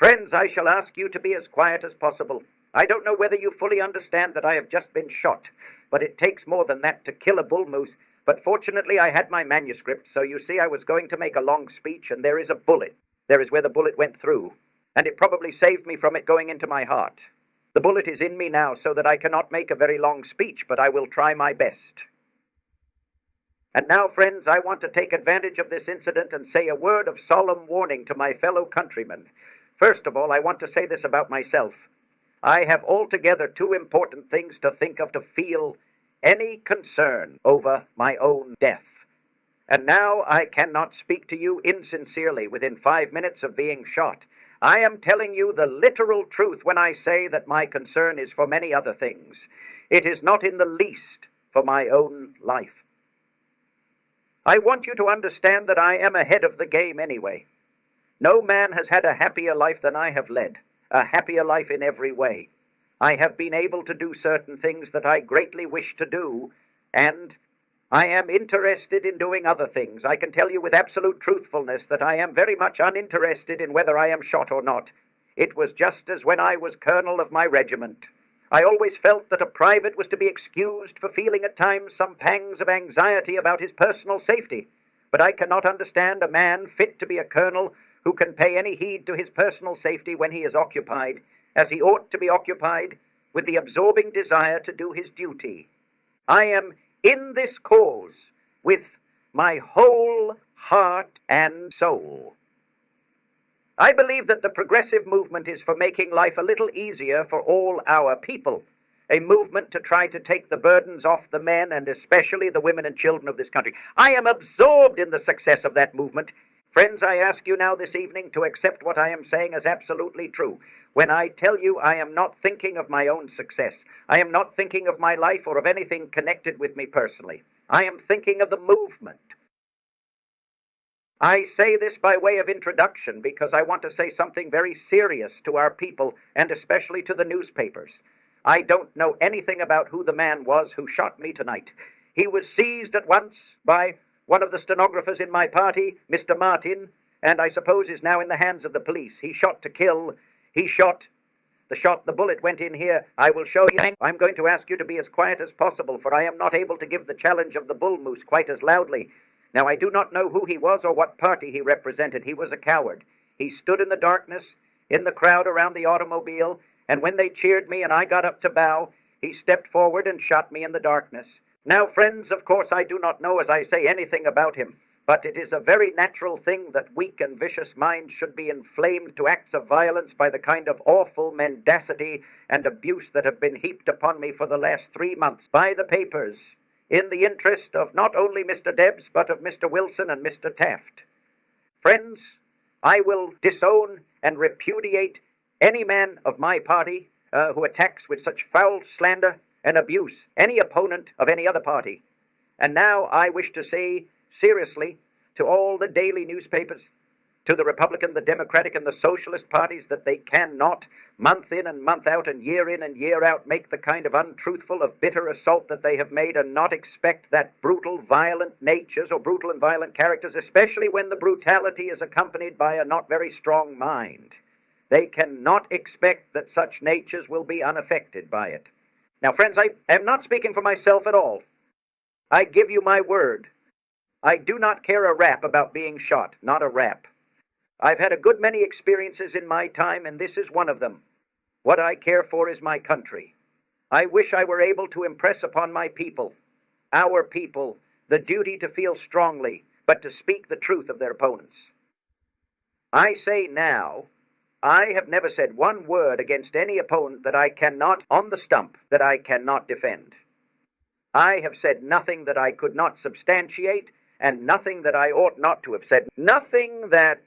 Friends, I shall ask you to be as quiet as possible. I don't know whether you fully understand that I have just been shot, but it takes more than that to kill a bull moose. But fortunately, I had my manuscript, so you see I was going to make a long speech, and there is a bullet. There is where the bullet went through, and it probably saved me from it going into my heart. The bullet is in me now, so that I cannot make a very long speech, but I will try my best. And now, friends, I want to take advantage of this incident and say a word of solemn warning to my fellow countrymen. First of all, I want to say this about myself. I have altogether two important things to think of to feel any concern over my own death. And now I cannot speak to you insincerely within 5 minutes of being shot. I am telling you the literal truth when I say that my concern is for many other things. It is not in the least for my own life. I want you to understand that I am ahead of the game anyway. No man has had a happier life than I have led, a happier life in every way. I have been able to do certain things that I greatly wish to do, and I am interested in doing other things. I can tell you with absolute truthfulness that I am very much uninterested in whether I am shot or not. It was just as when I was colonel of my regiment. I always felt that a private was to be excused for feeling at times some pangs of anxiety about his personal safety. But I cannot understand a man fit to be a colonel who can pay any heed to his personal safety when he is occupied, as he ought to be occupied, with the absorbing desire to do his duty. I am in this cause with my whole heart and soul. I believe that the progressive movement is for making life a little easier for all our people, a movement to try to take the burdens off the men and especially the women and children of this country. I am absorbed in the success of that movement. Friends, I ask you now this evening to accept what I am saying as absolutely true. When I tell you I am not thinking of my own success, I am not thinking of my life or of anything connected with me personally. I am thinking of the movement. I say this by way of introduction because I want to say something very serious to our people and especially to the newspapers. I don't know anything about who the man was who shot me tonight. He was seized at once by one of the stenographers in my party, Mr. Martin, and I suppose is now in the hands of the police. He shot to kill. He shot. The bullet went in here. I will show you. I'm going to ask you to be as quiet as possible, for I am not able to give the challenge of the bull moose quite as loudly. Now, I do not know who he was or what party he represented. He was a coward. He stood in the darkness, in the crowd around the automobile, and when they cheered me and I got up to bow, he stepped forward and shot me in the darkness. Now, friends, of course, I do not know, as I say, anything about him, but it is a very natural thing that weak and vicious minds should be inflamed to acts of violence by the kind of awful mendacity and abuse that have been heaped upon me for the last 3 months by the papers, in the interest of not only Mr. Debs, but of Mr. Wilson and Mr. Taft. Friends, I will disown and repudiate any man of my party who attacks with such foul slander and abuse any opponent of any other party. And now I wish to say seriously to all the daily newspapers, to the Republican, the Democratic, and the Socialist parties, that they cannot, month in and month out and year in and year out, make the kind of untruthful, of bitter assault that they have made and not expect that brutal, violent natures or brutal and violent characters, especially when the brutality is accompanied by a not very strong mind. They cannot expect that such natures will be unaffected by it. Now, friends, I am not speaking for myself at all. I give you my word. I do not care a rap about being shot, not a rap. I've had a good many experiences in my time, and this is one of them. What I care for is my country. I wish I were able to impress upon my people, our people, the duty to feel strongly, but to speak the truth of their opponents. I say now, I have never said one word against any opponent that I cannot, on the stump, that I cannot defend. I have said nothing that I could not substantiate, and nothing that I ought not to have said. Nothing that,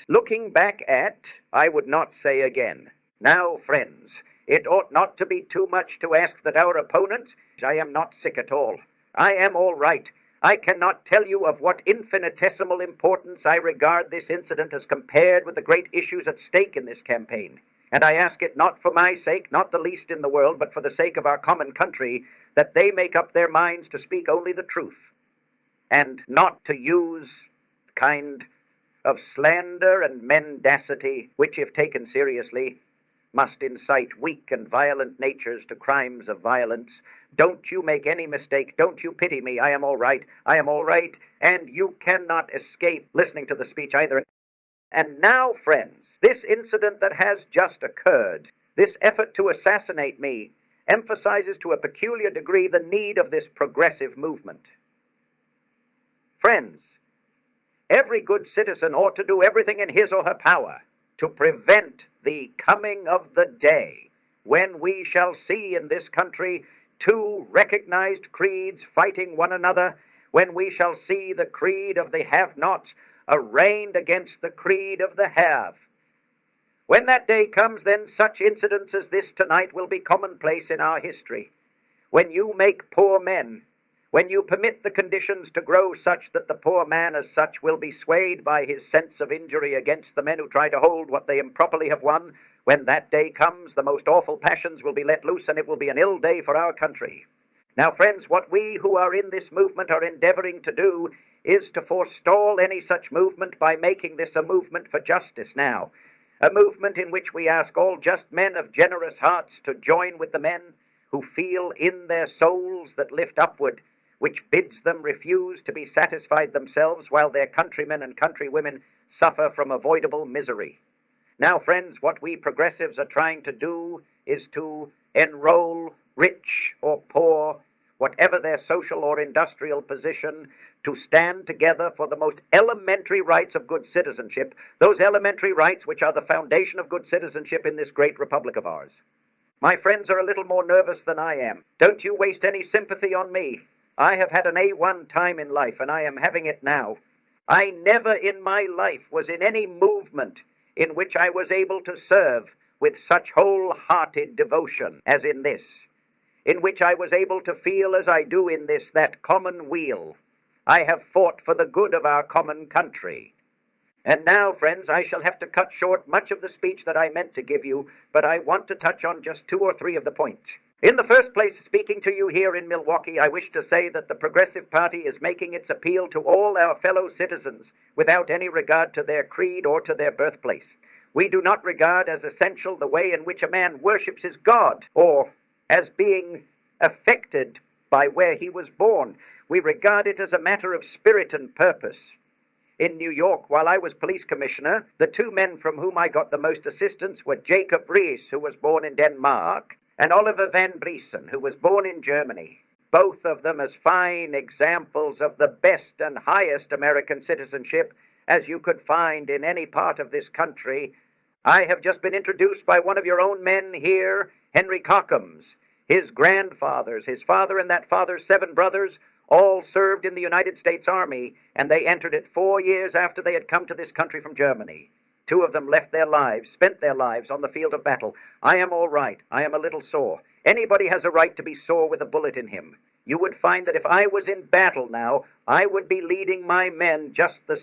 looking back at, I would not say again. Now, friends, it ought not to be too much to ask that our opponents, I am not sick at all. I am all right. I cannot tell you of what infinitesimal importance I regard this incident as compared with the great issues at stake in this campaign. And I ask it not for my sake, not the least in the world, but for the sake of our common country, that they make up their minds to speak only the truth, and not to use kind of slander and mendacity, which, if taken seriously, must incite weak and violent natures to crimes of violence. Don't you make any mistake. Don't you pity me. I am all right. I am all right. And you cannot escape listening to the speech either. And now, friends, this incident that has just occurred, this effort to assassinate me, emphasizes to a peculiar degree the need of this progressive movement. Friends, every good citizen ought to do everything in his or her power to prevent the coming of the day when we shall see in this country two recognized creeds fighting one another, when we shall see the creed of the have-nots arraigned against the creed of the have. When that day comes, then such incidents as this tonight will be commonplace in our history. When you make poor men, when you permit the conditions to grow such that the poor man as such will be swayed by his sense of injury against the men who try to hold what they improperly have won, when that day comes, the most awful passions will be let loose, and it will be an ill day for our country. Now, friends, what we who are in this movement are endeavoring to do is to forestall any such movement by making this a movement for justice now, a movement in which we ask all just men of generous hearts to join with the men who feel in their souls that lift upward, which bids them refuse to be satisfied themselves while their countrymen and countrywomen suffer from avoidable misery. Now, friends, what we progressives are trying to do is to enroll rich or poor, whatever their social or industrial position, to stand together for the most elementary rights of good citizenship, those elementary rights which are the foundation of good citizenship in this great republic of ours. My friends are a little more nervous than I am. Don't you waste any sympathy on me. I have had an A1 time in life, and I am having it now. I never in my life was in any movement in which I was able to serve with such wholehearted devotion as in this, in which I was able to feel as I do in this, that common weal. I have fought for the good of our common country. And now, friends, I shall have to cut short much of the speech that I meant to give you, but I want to touch on just 2 or 3 of the points. In the first place, speaking to you here in Milwaukee, I wish to say that the Progressive Party is making its appeal to all our fellow citizens without any regard to their creed or to their birthplace. We do not regard as essential the way in which a man worships his God, or as being affected by where he was born. We regard it as a matter of spirit and purpose. In New York, while I was police commissioner, the 2 men from whom I got the most assistance were Jacob Riis, who was born in Denmark, and Oliver Van Briesen, who was born in Germany, both of them as fine examples of the best and highest American citizenship as you could find in any part of this country. I have just been introduced by one of your own men here, Henry Cockham's. His grandfathers, his father and that father's 7 brothers, all served in the United States Army, and they entered it 4 years after they had come to this country from Germany. 2 of them left their lives, spent their lives on the field of battle. I am all right. I am a little sore. Anybody has a right to be sore with a bullet in him. You would find that if I was in battle now, I would be leading my men just the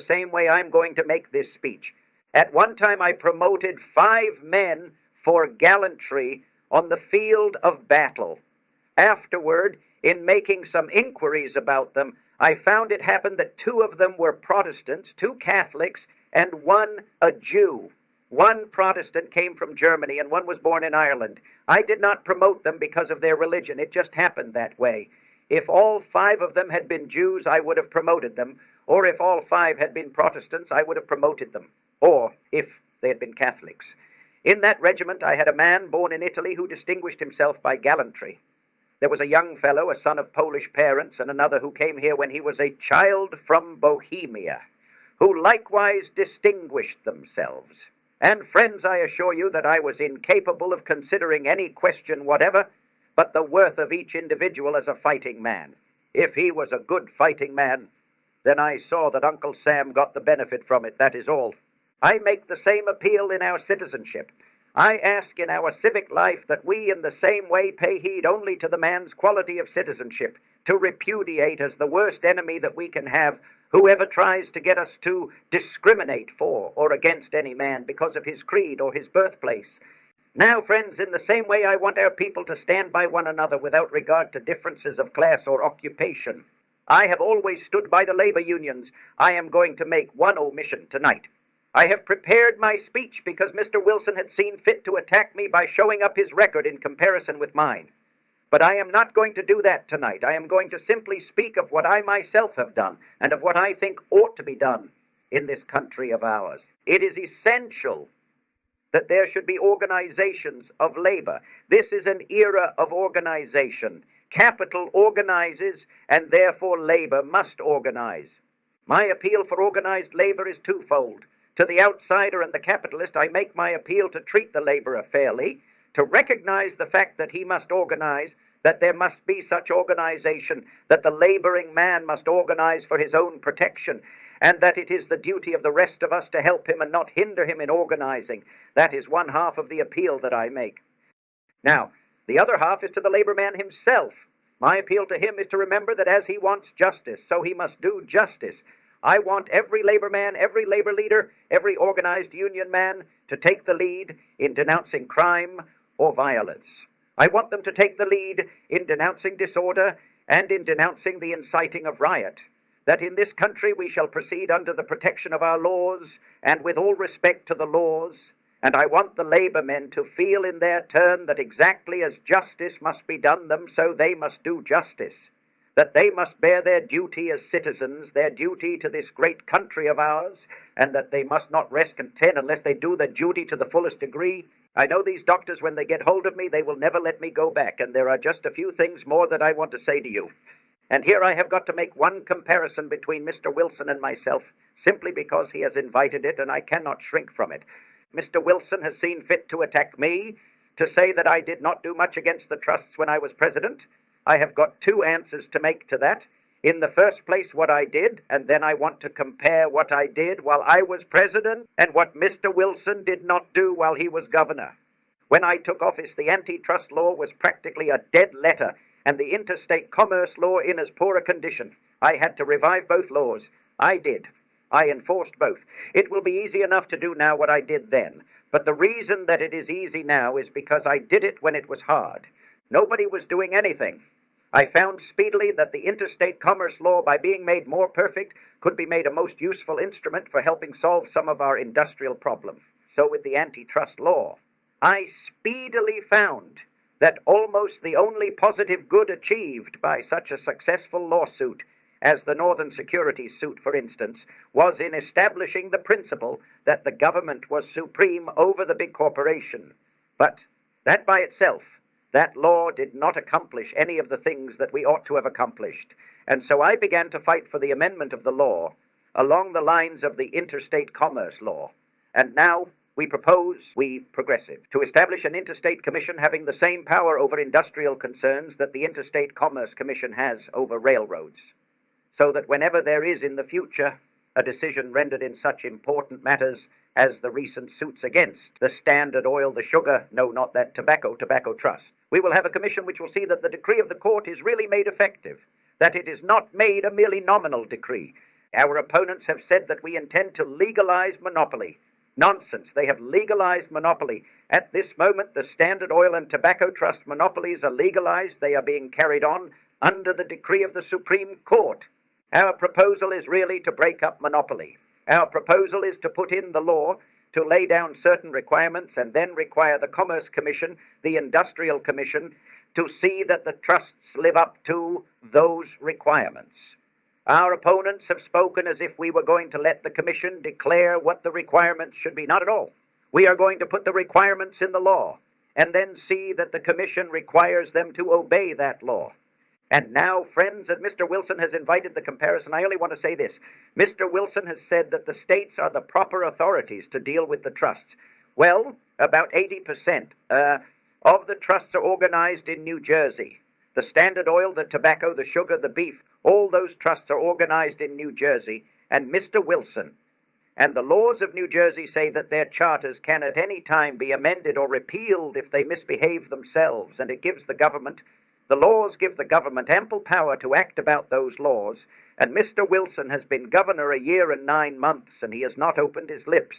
same way I'm going to make this speech. At one time, I promoted 5 men for gallantry on the field of battle. Afterward, in making some inquiries about them, I found it happened that 2 of them were Protestants, 2 Catholics, and 1 a Jew. 1 Protestant came from Germany, and 1 was born in Ireland. I did not promote them because of their religion. It just happened that way. If all 5 of them had been Jews, I would have promoted them. Or if all 5 had been Protestants, I would have promoted them. Or if they had been Catholics. In that regiment, I had a man born in Italy who distinguished himself by gallantry. There was a young fellow, a son of Polish parents, and another who came here when he was a child from Bohemia, who likewise distinguished themselves. And friends, I assure you that I was incapable of considering any question whatever but the worth of each individual as a fighting man. If he was a good fighting man, then I saw that Uncle Sam got the benefit from it, that is all. I make the same appeal in our citizenship. I ask in our civic life that we in the same way pay heed only to the man's quality of citizenship, to repudiate as the worst enemy that we can have whoever tries to get us to discriminate for or against any man because of his creed or his birthplace. Now, friends, in the same way I want our people to stand by one another without regard to differences of class or occupation. I have always stood by the labor unions. I am going to make one omission tonight. I have prepared my speech because Mr. Wilson had seen fit to attack me by showing up his record in comparison with mine. But I am not going to do that tonight. I am going to simply speak of what I myself have done and of what I think ought to be done in this country of ours. It is essential that there should be organizations of labor. This is an era of organization. Capital organizes, and therefore labor must organize. My appeal for organized labor is twofold. To the outsider and the capitalist, I make my appeal to treat the laborer fairly, to recognize the fact that he must organize, that there must be such organization, that the laboring man must organize for his own protection, and that it is the duty of the rest of us to help him and not hinder him in organizing. That is one half of the appeal that I make. Now, the other half is to the labor man himself. My appeal to him is to remember that as he wants justice, so he must do justice. I want every labor man, every labor leader, every organized union man to take the lead in denouncing crime or violence. I want them to take the lead in denouncing disorder and in denouncing the inciting of riot. That in this country we shall proceed under the protection of our laws and with all respect to the laws. And I want the labor men to feel in their turn that exactly as justice must be done them, so they must do justice. That they must bear their duty as citizens, their duty to this great country of ours, and that they must not rest content unless they do their duty to the fullest degree. I know these doctors, when they get hold of me, they will never let me go back, and there are just a few things more that I want to say to you. And here I have got to make one comparison between Mr. Wilson and myself, simply because he has invited it, and I cannot shrink from it. Mr. Wilson has seen fit to attack me, to say that I did not do much against the trusts when I was president. I have got two answers to make to that. In the first place, what I did, and then I want to compare what I did while I was president and what Mr. Wilson did not do while he was governor. When I took office, the antitrust law was practically a dead letter, and the interstate commerce law in as poor a condition. I had to revive both laws. I did. I enforced both. It will be easy enough to do now what I did then, but the reason that it is easy now is because I did it when it was hard. Nobody was doing anything. I found speedily that the interstate commerce law, by being made more perfect, could be made a most useful instrument for helping solve some of our industrial problems. So with the antitrust law, I speedily found that almost the only positive good achieved by such a successful lawsuit as the Northern Securities suit, for instance, was in establishing the principle that the government was supreme over the big corporation. But that by itself, that law did not accomplish any of the things that we ought to have accomplished. And so I began to fight for the amendment of the law along the lines of the interstate commerce law. And now we propose, we progressive, to establish an interstate commission having the same power over industrial concerns that the Interstate Commerce Commission has over railroads, so that whenever there is in the future a decision rendered in such important matters as the recent suits against the Standard Oil, the sugar, no, not that tobacco trust, we will have a commission which will see that the decree of the court is really made effective, that it is not made a merely nominal decree. Our opponents have said that we intend to legalize monopoly. Nonsense. They have legalized monopoly. At this moment, the Standard Oil and Tobacco Trust monopolies are legalized. They are being carried on under the decree of the Supreme Court. Our proposal is really to break up monopoly. Our proposal is to put in the law to lay down certain requirements and then require the Commerce Commission, the Industrial Commission, to see that the trusts live up to those requirements. Our opponents have spoken as if we were going to let the Commission declare what the requirements should be. Not at all. We are going to put the requirements in the law and then see that the Commission requires them to obey that law. And now, friends, that Mr. Wilson has invited the comparison, I only want to say this. Mr. Wilson has said that the states are the proper authorities to deal with the trusts. Well, about 80% of the trusts are organized in New Jersey. The Standard Oil, the tobacco, the sugar, the beef, all those trusts are organized in New Jersey. And Mr. Wilson and the laws of New Jersey say that their charters can at any time be amended or repealed if they misbehave themselves. And it gives the laws give the government ample power to act about those laws. And Mr. Wilson has been governor a year and 9 months, and he has not opened his lips.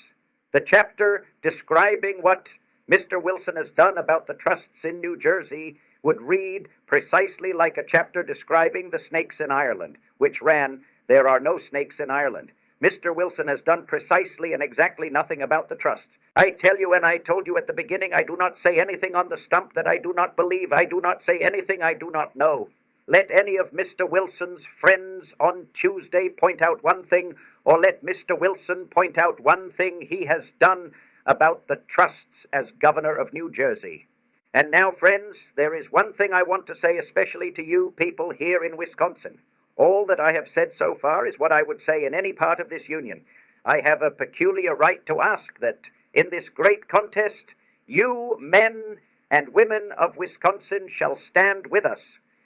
The chapter describing what Mr. Wilson has done about the trusts in New Jersey would read precisely like a chapter describing the snakes in Ireland, which ran, "There are no snakes in Ireland." Mr. Wilson has done precisely and exactly nothing about the trusts. I tell you, and I told you at the beginning, I do not say anything on the stump that I do not believe. I do not say anything I do not know. Let any of Mr. Wilson's friends on Tuesday point out one thing, or let Mr. Wilson point out one thing he has done about the trusts as governor of New Jersey. And now, friends, there is one thing I want to say, especially to you people here in Wisconsin. All that I have said so far is what I would say in any part of this union. I have a peculiar right to ask that in this great contest, you men and women of Wisconsin shall stand with us.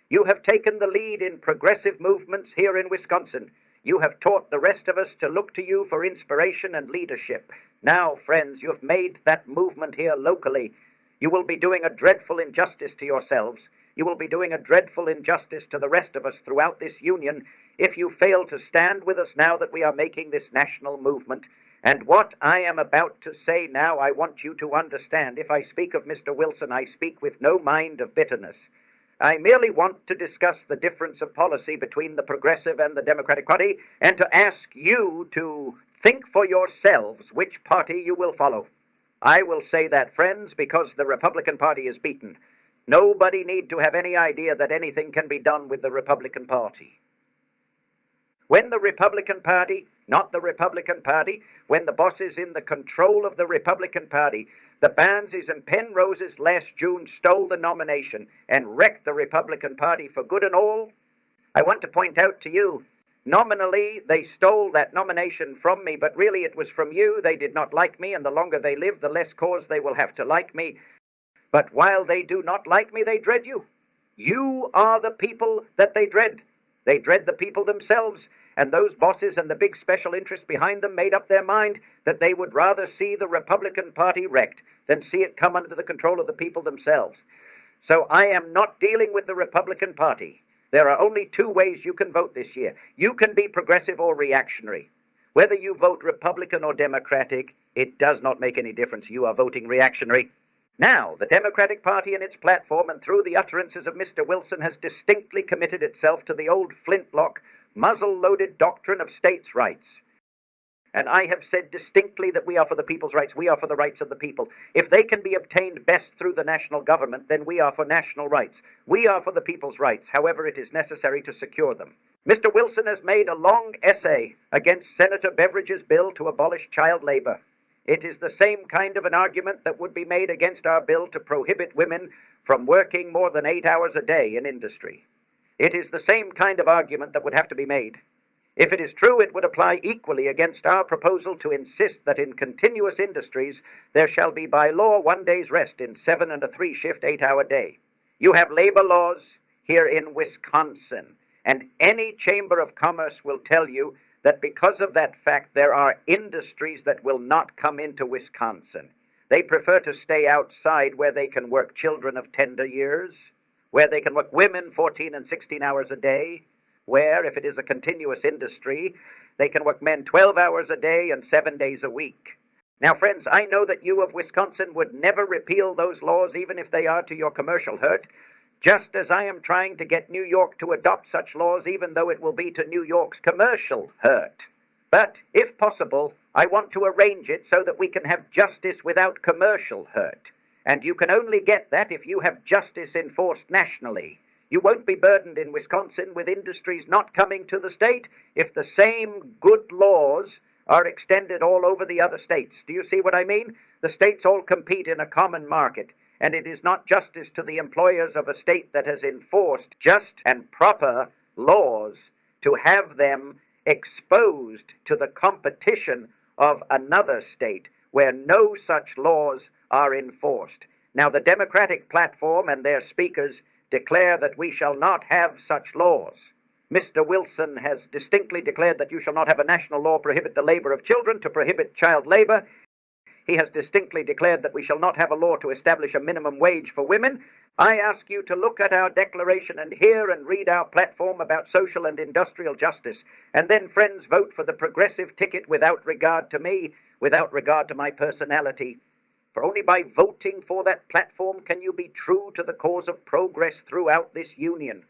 You have taken the lead in progressive movements here in Wisconsin. You have taught the rest of us to look to you for inspiration and leadership. Now, friends, you have made that movement here locally. You will be doing a dreadful injustice to yourselves. You will be doing a dreadful injustice to the rest of us throughout this union if you fail to stand with us now that we are making this national movement. And what I am about to say now, I want you to understand. If I speak of Mr. Wilson, I speak with no mind of bitterness. I merely want to discuss the difference of policy between the Progressive and the Democratic Party, and to ask you to think for yourselves which party you will follow. I will say that, friends, because the Republican Party is beaten. Nobody need to have any idea that anything can be done with the Republican Party. When the Republican Party, not the Republican Party, when the boss is in the control of the Republican Party, the Barneses and Penroses last June stole the nomination and wrecked the Republican Party for good and all. I want to point out to you, nominally they stole that nomination from me, but really it was from you. They did not like me, and the longer they live, the less cause they will have to like me. But while they do not like me, they dread you. You are the people that they dread. They dread the people themselves, and those bosses and the big special interests behind them made up their mind that they would rather see the Republican Party wrecked than see it come under the control of the people themselves. So I am not dealing with the Republican Party. There are only two ways you can vote this year. You can be progressive or reactionary. Whether you vote Republican or Democratic, it does not make any difference. You are voting reactionary. Now, the Democratic Party in its platform and through the utterances of Mr. Wilson has distinctly committed itself to the old flintlock, muzzle-loaded doctrine of states' rights. And I have said distinctly that we are for the people's rights. We are for the rights of the people. If they can be obtained best through the national government, then we are for national rights. We are for the people's rights, however it is necessary to secure them. Mr. Wilson has made a long essay against Senator Beveridge's bill to abolish child labor. It is the same kind of an argument that would be made against our bill to prohibit women from working more than 8 hours a day in industry. It is the same kind of argument that would have to be made. If it is true, it would apply equally against our proposal to insist that in continuous industries there shall be by law 1 day's rest in 7 and a 3-shift 8-hour day. You have labor laws here in Wisconsin, and any chamber of commerce will tell you that because of that fact, there are industries that will not come into Wisconsin. They prefer to stay outside where they can work children of tender years, where they can work women 14 and 16 hours a day, where, if it is a continuous industry, they can work men 12 hours a day and 7 days a week. Now, friends, I know that you of Wisconsin would never repeal those laws, even if they are to your commercial hurt, just as I am trying to get New York to adopt such laws, even though it will be to New York's commercial hurt. But, if possible, I want to arrange it so that we can have justice without commercial hurt. And you can only get that if you have justice enforced nationally. You won't be burdened in Wisconsin with industries not coming to the state if the same good laws are extended all over the other states. Do you see what I mean? The states all compete in a common market. And it is not justice to the employers of a state that has enforced just and proper laws to have them exposed to the competition of another state where no such laws are enforced. Now, the Democratic platform and their speakers declare that we shall not have such laws. Mr. Wilson has distinctly declared that you shall not have a national law prohibit the labor of children, to prohibit child labor. He has distinctly declared that we shall not have a law to establish a minimum wage for women. I ask you to look at our declaration and hear and read our platform about social and industrial justice. And then, friends, vote for the progressive ticket without regard to me, without regard to my personality. For only by voting for that platform can you be true to the cause of progress throughout this Union.